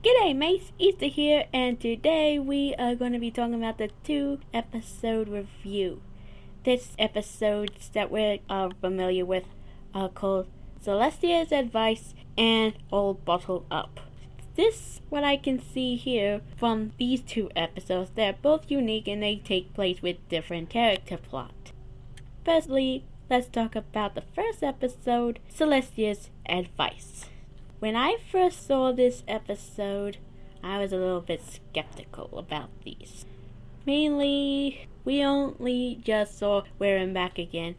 G'day mates, Easter here, and today we are going to be talking about the 2-episode review. This episodes that we're familiar with are called Celestia's Advice and All Bottled Up. This, what I can see here from these 2 episodes, they're both unique and they take place with different character plot. Firstly, let's talk about the first episode, Celestia's Advice. When I first saw this episode, I was a little bit skeptical about these. Mainly, we only just saw Wearing back again,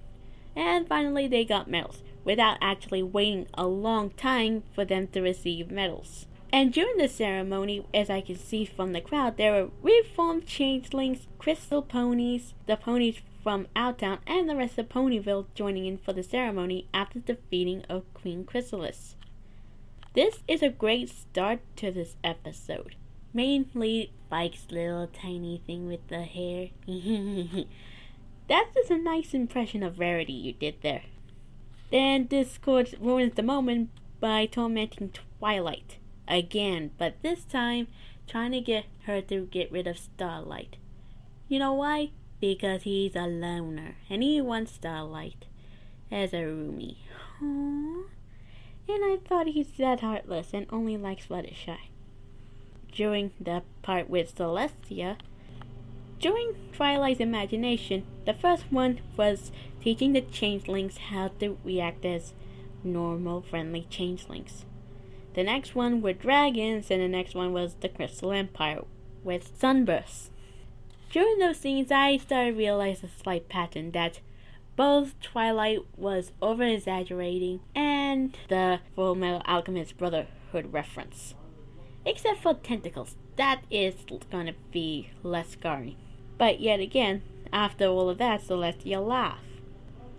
and finally they got medals, without actually waiting a long time for them to receive medals. And during the ceremony, as I can see from the crowd, there were reformed changelings, crystal ponies, the ponies from our town, and the rest of Ponyville joining in for the ceremony after defeating of Queen Chrysalis. This is a great start to this episode. Mainly Spike's little tiny thing with the hair. That's just a nice impression of Rarity you did there. Then Discord ruins the moment by tormenting Twilight again, but this time trying to get her to get rid of Starlight. You know why? Because he's a loner and he wants Starlight as a roomie. Aww. And I thought he's that heartless and only likes Fluttershy. During the part with Celestia, during Twilight's imagination, the first one was teaching the changelings how to react as normal, friendly changelings. The next one were dragons, and the next one was the Crystal Empire with sunbursts. During those scenes, I started to realize a slight pattern that both Twilight was over-exaggerating and the Full Metal Alchemist Brotherhood reference. Except for tentacles, that is going to be less scarring. But yet again, after all of that, Celestia laughed.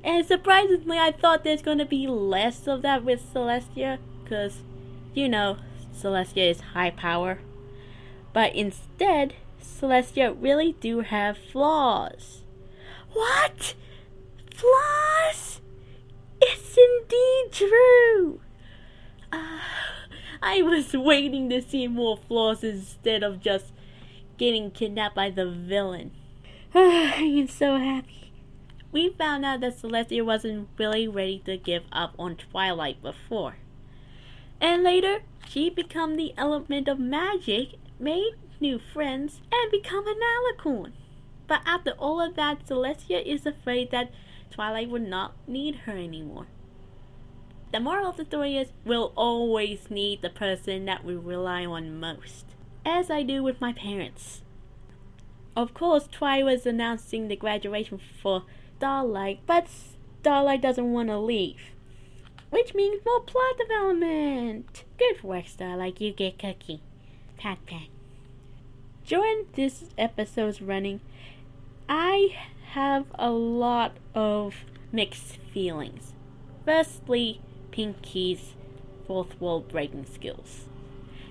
And surprisingly, I thought there's going to be less of that with Celestia, because, you know, Celestia is high power. But instead, Celestia really do have flaws. What? Flaws? It's indeed true. I was waiting to see more flaws instead of just getting kidnapped by the villain. I am so happy. We found out that Celestia wasn't really ready to give up on Twilight before. And later, she became the element of magic, made new friends, and become an alicorn. But after all of that, Celestia is afraid that Twilight would not need her anymore. The moral of the story is, we'll always need the person that we rely on most. As I do with my parents. Of course, Twilight was announcing the graduation for Starlight, but Starlight doesn't want to leave. Which means more plot development. Good work, Starlight, you get cookie. Pat pat. During this episode's running, I have a lot of mixed feelings. Firstly, Pinky's fourth wall breaking skills.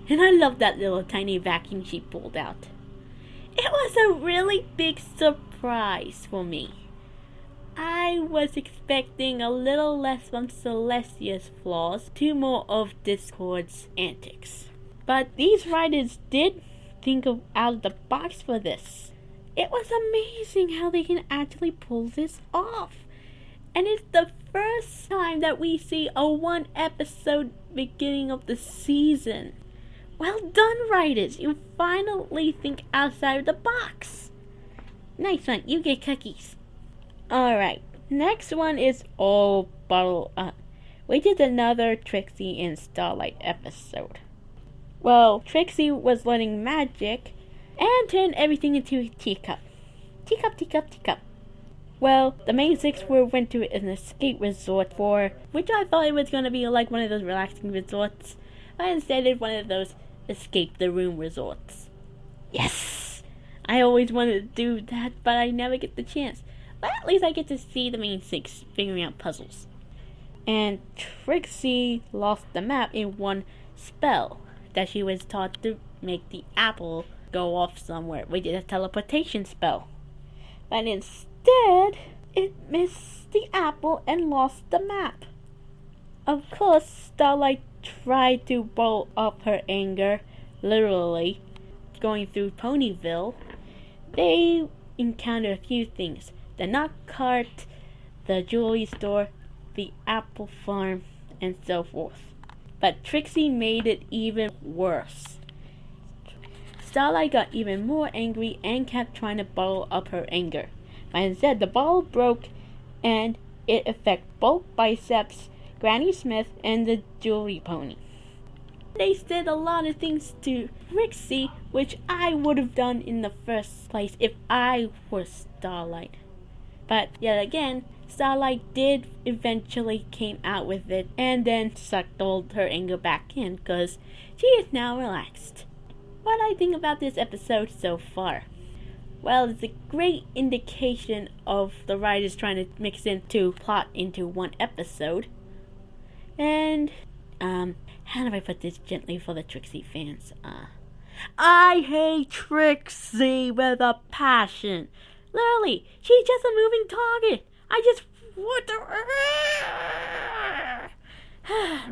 And I love that little tiny vacuum she pulled out. It was a really big surprise for me. I was expecting a little less from Celestia's flaws to more of Discord's antics. But these writers did think of out of the box for this. It was amazing how they can actually pull this off. And it's the first time that we see a 1-episode beginning of the season. Well done, writers. You finally think outside of the box. Nice one. You get cookies. Alright. Next one is All Bottled Up, which is another Trixie and Starlight episode. Well, Trixie was learning magic and turned everything into a teacup. Teacup, teacup, teacup. Well, the main 6 went to an escape resort which I thought it was going to be like one of those relaxing resorts, but instead it's one of those escape the room resorts. Yes! I always wanted to do that, but I never get the chance. But at least I get to see the main 6 figuring out puzzles. And Trixie lost the map in one spell that she was taught to make the apple go off somewhere, which is a teleportation spell. But instead, it missed the apple and lost the map. Of course, Starlight tried to bottle up her anger literally, going through Ponyville, they encounter a few things. The nut cart, the jewelry store, the apple farm, and so forth. But Trixie made it even worse. Starlight got even more angry and kept trying to bottle up her anger. But instead, the bottle broke and it affected both Biceps, Granny Smith, and the jewelry pony. They said a lot of things to Trixie, which I would have done in the first place if I was Starlight. But yet again, Starlight did eventually came out with it and then sucked all her anger back in because she is now relaxed. What I think about this episode so far? Well, it's a great indication of the writers trying to mix into plot into one episode. And, how do I put this gently for the Trixie fans? I hate Trixie with a passion. Literally, she's just a moving target. I just want to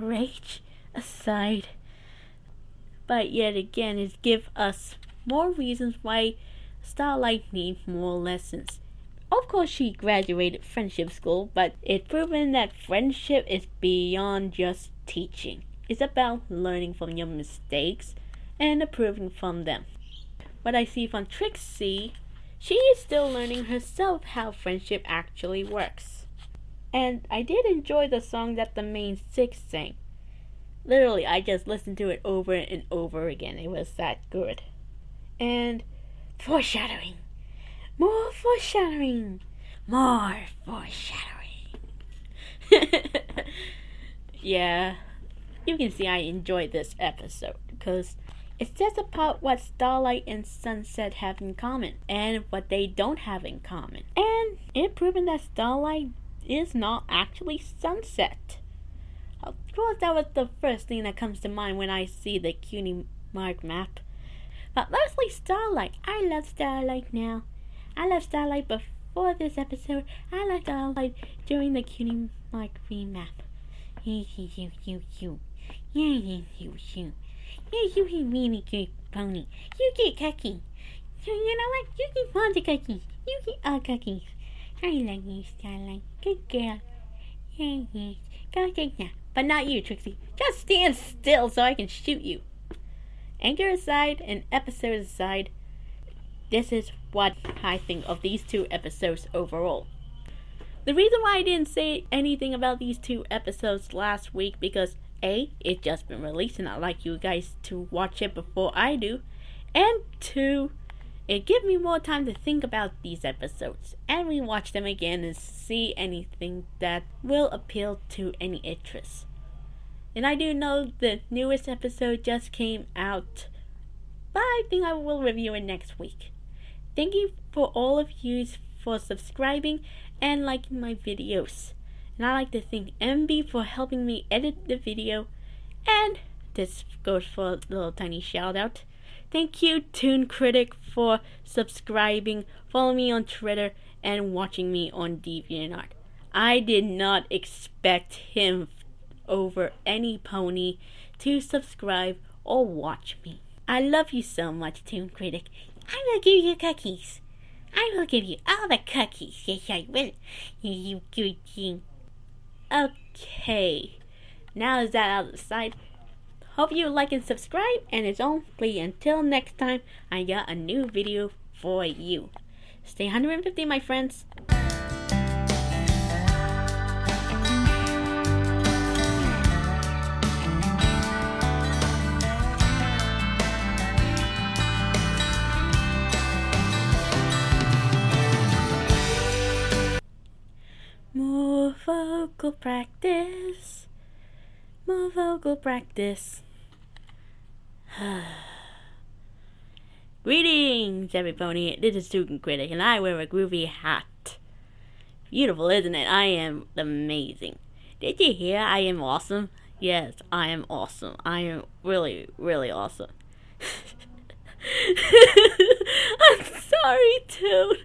rage aside. But yet again, it gives us more reasons why Starlight needs more lessons. Of course, she graduated friendship school, but it's proven that friendship is beyond just teaching. It's about learning from your mistakes and improving from them. What I see from Trixie, she is still learning herself how friendship actually works. And I did enjoy the song that the main six sang. Literally, I just listened to it over and over again. It was that good. And foreshadowing. More foreshadowing. More foreshadowing. Yeah, you can see I enjoyed this episode because it says about what Starlight and Sunset have in common and what they don't have in common. And it proven that Starlight is not actually Sunset. Of course, that was the first thing that comes to mind when I see the Cutie Mark map. But mostly Starlight. I love Starlight now. I love Starlight before this episode. I love Starlight during the Cutie Mark map. You really good pony. You get cookies. So you know what? You get all the cookies. You get all cookies. I love you, Starlight. Good girl. Yes. Go take that. But not you, Trixie. Just stand still so I can shoot you. Anger aside and episode aside, this is what I think of these two episodes overall. The reason why I didn't say anything about these two episodes last week because A, it's just been released and I'd like you guys to watch it before I do. And 2, it gives me more time to think about these episodes and rewatch them again and see anything that will appeal to any interest. And I do know the newest episode just came out, but I think I will review it next week. Thank you for all of you for subscribing and liking my videos. And I'd like to thank MB for helping me edit the video. And this goes for a little tiny shout out. Thank you, Toon Kridic, for subscribing, following me on Twitter, and watching me on DeviantArt. I did not expect him over any pony to subscribe or watch me. I love you so much, Toon Kridic. I will give you cookies. I will give you all the cookies. Yes, I will. You good thing. Okay. Now is that out of the side? Hope you like and subscribe, and it's only until next time I got a new video for you. Stay 150, my friends. More vocal practice. More vocal practice. Greetings, everybody. This is Toon Kridic, and I wear a groovy hat. Beautiful, isn't it? I am amazing. Did you hear I am awesome? Yes, I am awesome. I am really, really awesome. I'm sorry, Toon.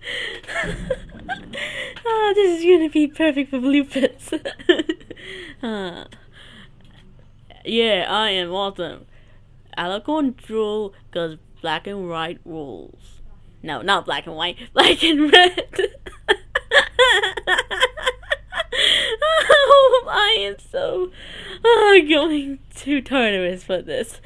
This is gonna be perfect for bloopers. Yeah, I am awesome. out of control because black and white rules. No, not black and white, black and red. Oh, I am so going too torturous for this.